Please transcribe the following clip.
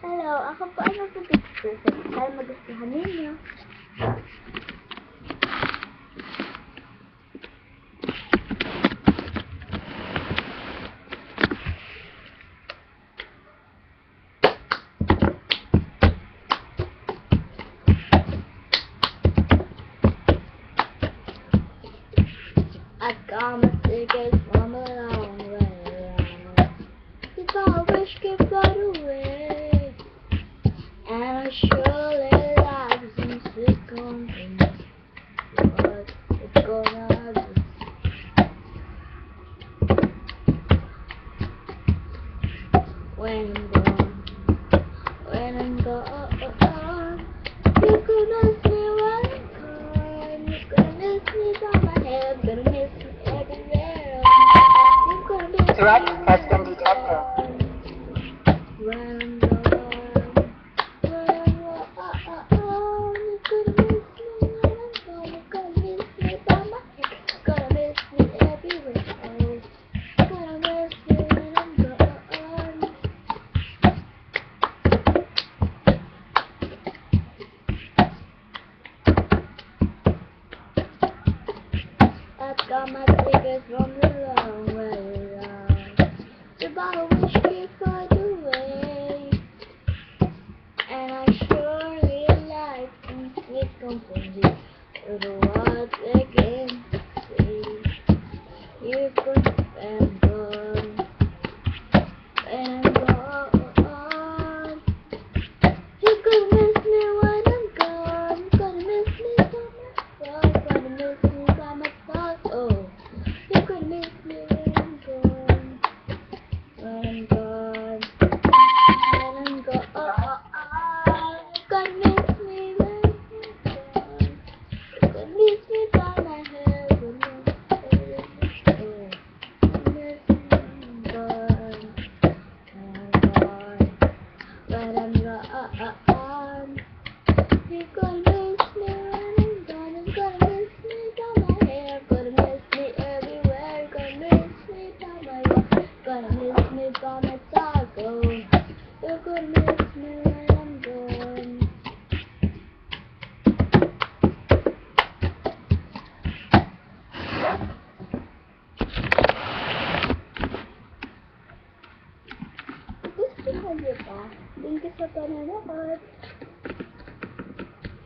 Hello, ako po ang mag-picture sa sana magustuhan ninyo. I got my tickets from a long way around. If I wish could fly away, and I surely like some sick company. What it's gonna be? When I'm gone, you're gonna miss me when I'm gone. You're gonna miss me by my head, gonna miss me everywhere. You're gonna miss Threat me has when been I'm detected. gone. When I'm gone, you're gonna miss me when I'm gone. You're gonna miss me by my head, gonna miss me everywhere. You're gonna miss me when I'm gone. I've got my tickets from the long way around. The bottle wish could find a way, and I surely like some sweet company. You're the ones that can see. You're good and gone, and I'm gone. You're gonna miss me when I'm gone. You're gonna miss me by myself. Gonna miss me by myself. Oh, you're gonna miss me when I'm gone. When I'm gone. When I'm gone. You're gonna miss me when I'm gone. You're gonna miss me by my head. Gonna miss me when I'm gone. When I'm gone. You're gonna miss me when I'm gone. You're gonna miss me by my hair. Gonna miss me everywhere. Gonna miss me by my walk. Gonna miss me by my taco. You're gonna miss me.